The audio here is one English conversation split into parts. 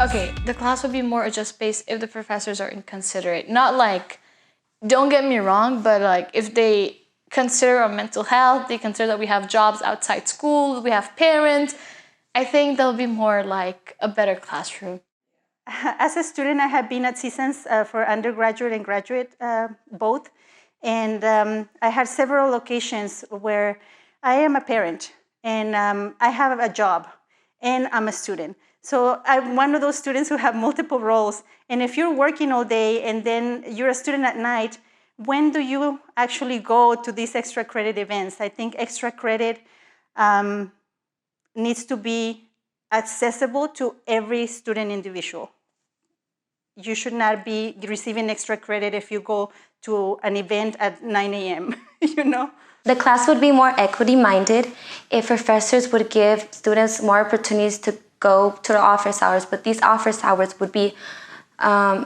Okay, the class would be more adjust-based if the professors are inconsiderate. Not like, don't get me wrong, but like if they consider our mental health, they consider that we have jobs outside school, we have parents, I think that'll be more like a better classroom. As a student, I have been at Seasons for undergraduate and graduate both. And I had several occasions where I am a parent and I have a job and I'm a student. So I'm one of those students who have multiple roles. And if you're working all day and then you're a student at night, when do you actually go to these extra credit events? I think extra credit needs to be accessible to every student individual. You should not be receiving extra credit if you go to an event at 9 a.m., you know? The class would be more equity-minded if professors would give students more opportunities to go to the office hours, but these office hours would be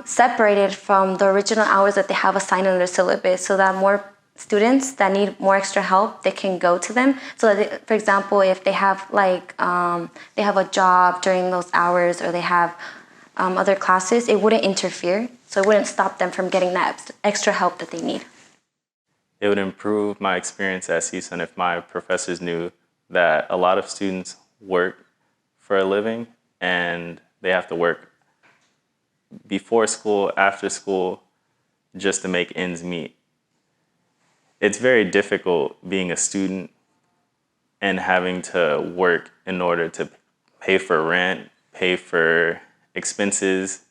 separated from the original hours that they have assigned in their syllabus, so that more students that need more extra help, they can go to them. So that, they, for example, if they have they have a job during those hours, or they have other classes, it wouldn't interfere, so it wouldn't stop them from getting that extra help that they need. It would improve my experience at CSUN if my professors knew that a lot of students work for a living and they have to work before school, after school, just to make ends meet. It's very difficult being a student and having to work in order to pay for rent, pay for expenses,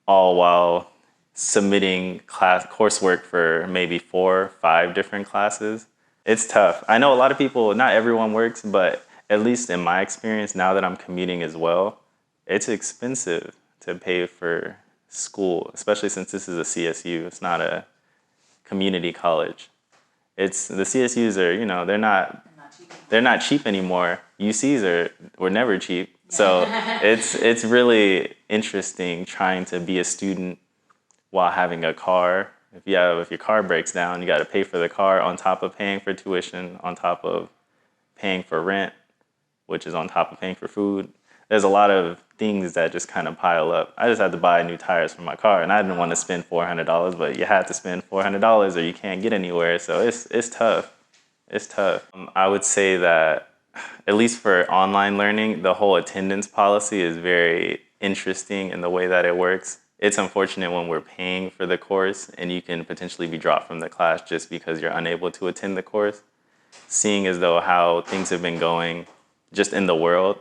all while submitting coursework for maybe 4 or 5 different classes. It's tough. I know a lot of people, not everyone works, but at least in my experience, now that I'm commuting as well, it's expensive to pay for school, especially since this is a CSU. It's not a community college. It's the CSUs are, you know, they're not cheap anymore. UCs were never cheap. So it's really interesting trying to be a student while having a car. If your car breaks down, you got to pay for the car on top of paying for tuition, on top of paying for rent, which is on top of paying for food. There's a lot of things that just kind of pile up. I just had to buy new tires for my car, and I didn't want to spend $400, but you had to spend $400 or you can't get anywhere. So it's tough. It's tough. I would say that, at least for online learning, the whole attendance policy is very interesting in the way that it works. It's unfortunate when we're paying for the course and you can potentially be dropped from the class just because you're unable to attend the course. Seeing as though how things have been going just in the world,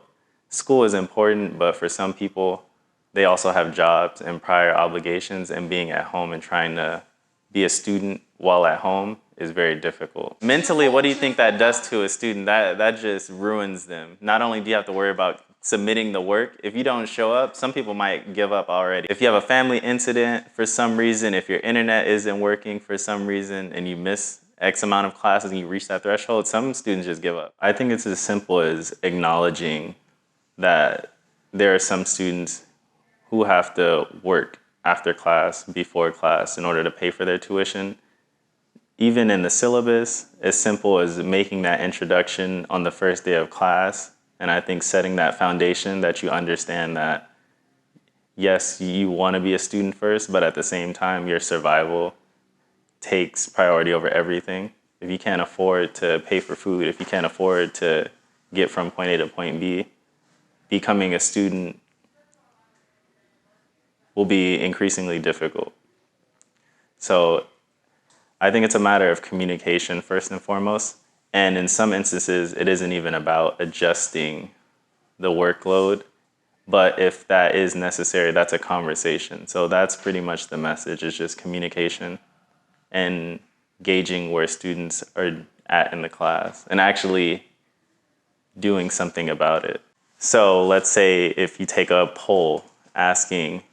school is important, but for some people, they also have jobs and prior obligations, and being at home and trying to be a student while at home is very difficult. Mentally, what do you think that does to a student? That just ruins them. Not only do you have to worry about submitting the work, if you don't show up, some people might give up already. If you have a family incident for some reason, if your internet isn't working for some reason and you miss X amount of classes and you reach that threshold, some students just give up. I think it's as simple as acknowledging that there are some students who have to work after class, before class, in order to pay for their tuition. Even in the syllabus, as simple as making that introduction on the first day of class, and I think setting that foundation that you understand that, yes, you want to be a student first, but at the same time, your survival takes priority over everything. If you can't afford to pay for food, if you can't afford to get from point A to point B, becoming a student will be increasingly difficult. So I think it's a matter of communication first and foremost. And in some instances, it isn't even about adjusting the workload. But if that is necessary, that's a conversation. So that's pretty much the message, is just communication and gauging where students are at in the class and actually doing something about it. So let's say if you take a poll asking,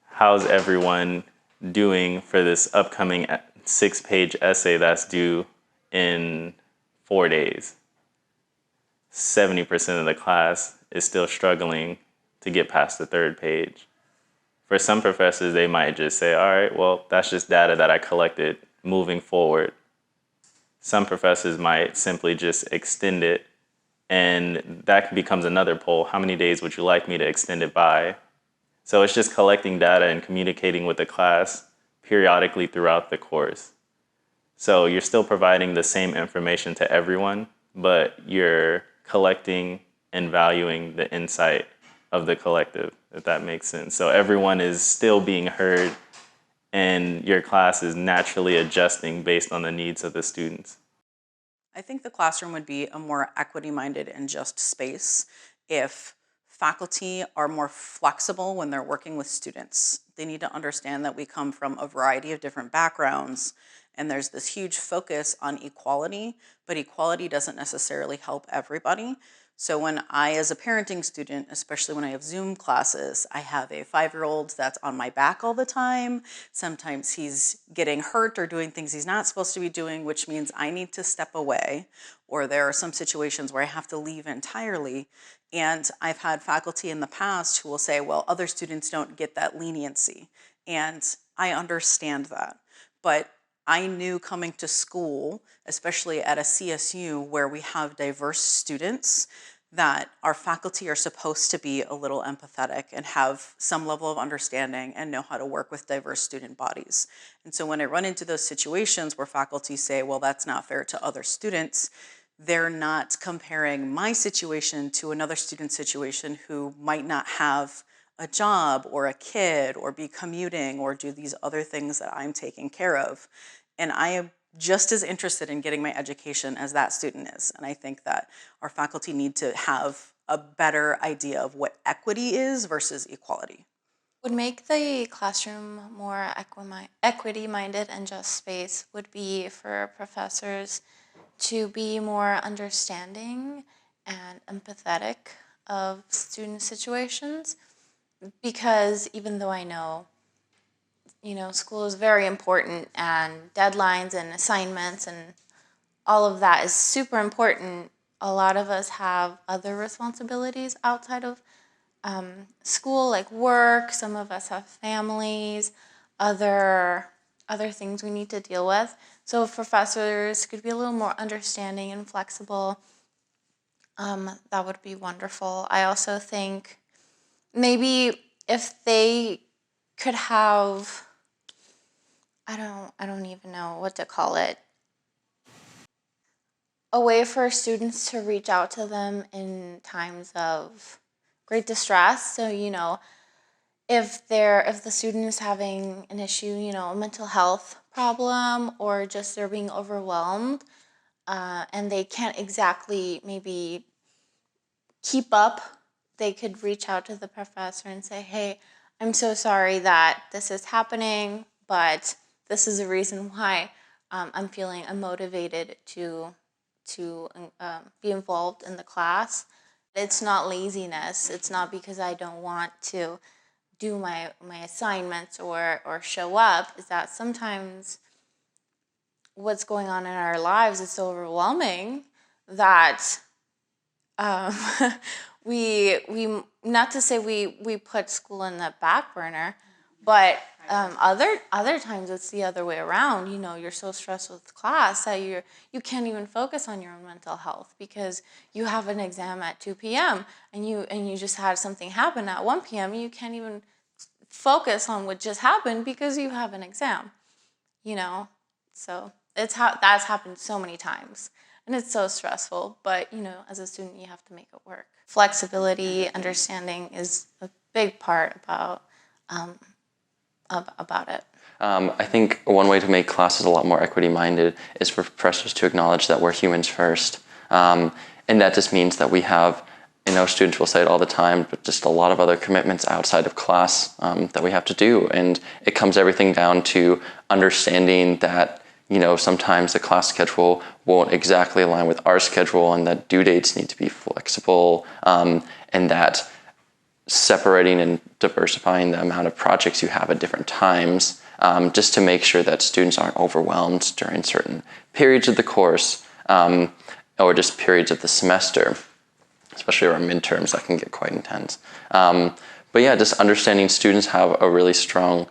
how's everyone doing for this upcoming 6-page essay that's due in 4 days? 70% of the class is still struggling to get past the 3rd page. For some professors, they might just say, all right, well, that's just data that I collected moving forward. Some professors might simply just extend it And that becomes another poll. How many days would you like me to extend it by? So it's just collecting data and communicating with the class periodically throughout the course. So you're still providing the same information to everyone, but you're collecting and valuing the insight of the collective, if that makes sense. So everyone is still being heard, and your class is naturally adjusting based on the needs of the students. I think the classroom would be a more equity-minded and just space if faculty are more flexible when they're working with students. They need to understand that we come from a variety of different backgrounds, and there's this huge focus on equality, but equality doesn't necessarily help everybody. So when I, as a parenting student, especially when I have Zoom classes, I have a 5-year-old that's on my back all the time. Sometimes he's getting hurt or doing things he's not supposed to be doing, which means I need to step away. Or there are some situations where I have to leave entirely. And I've had faculty in the past who will say, well, other students don't get that leniency. And I understand that. But I knew coming to school, especially at a CSU where we have diverse students, that our faculty are supposed to be a little empathetic and have some level of understanding and know how to work with diverse student bodies. And so when I run into those situations where faculty say, well, that's not fair to other students, they're not comparing my situation to another student's situation who might not have a job or a kid or be commuting or do these other things that I'm taking care of. And I am just as interested in getting my education as that student is. And I think that our faculty need to have a better idea of what equity is versus equality. Would make the classroom more equity-minded and just space would be for professors to be more understanding and empathetic of student situations, because even though I know, school is very important and deadlines and assignments and all of that is super important, a lot of us have other responsibilities outside of school, like work. Some of us have families, other things we need to deal with. So if professors could be a little more understanding and flexible, that would be wonderful. I also think maybe if they could have, I don't even know what to call it, a way for students to reach out to them in times of great distress. So, if the student is having an issue, a mental health problem, or just they're being overwhelmed, and they can't exactly maybe keep up, they could reach out to the professor and say, hey, I'm so sorry that this is happening, but this is the reason why I'm feeling unmotivated to be involved in the class. It's not laziness. It's not because I don't want to do my assignments or show up. Is that sometimes what's going on in our lives is so overwhelming that we not to say we put school in the back burner, but other times it's the other way around. You're so stressed with class that you can't even focus on your own mental health because you have an exam at 2 p.m. and you just had something happen at 1 p.m. and you can't even focus on what just happened because you have an exam. So that's happened so many times. And it's so stressful, but as a student, you have to make it work. Flexibility, understanding is a big part about it. I think one way to make classes a lot more equity-minded is for professors to acknowledge that we're humans first. And that just means that we have, students will say it all the time, but just a lot of other commitments outside of class that we have to do. And it comes everything down to understanding that sometimes the class schedule won't exactly align with our schedule and that due dates need to be flexible, and that separating and diversifying the amount of projects you have at different times, just to make sure that students aren't overwhelmed during certain periods of the course, or just periods of the semester, especially around midterms, that can get quite intense. But yeah, just understanding students have a really strong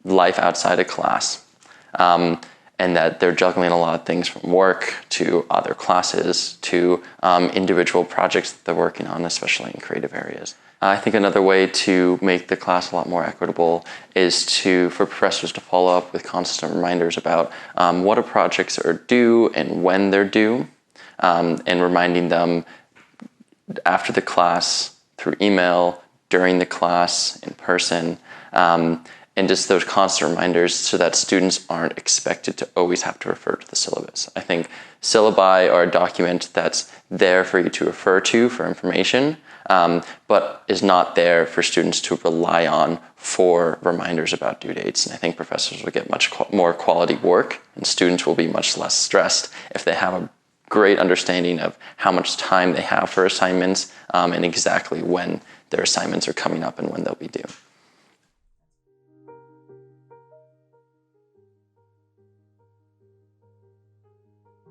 life outside of class. and that they're juggling a lot of things from work to other classes to individual projects that they're working on, especially in creative areas. I think another way to make the class a lot more equitable is for professors to follow up with constant reminders about what projects are due and when they're due, and reminding them after the class, through email, during the class, in person, and just those constant reminders so that students aren't expected to always have to refer to the syllabus. I think syllabi are a document that's there for you to refer to for information, but is not there for students to rely on for reminders about due dates. And I think professors will get much more quality work, and students will be much less stressed if they have a great understanding of how much time they have for assignments, and exactly when their assignments are coming up and when they'll be due.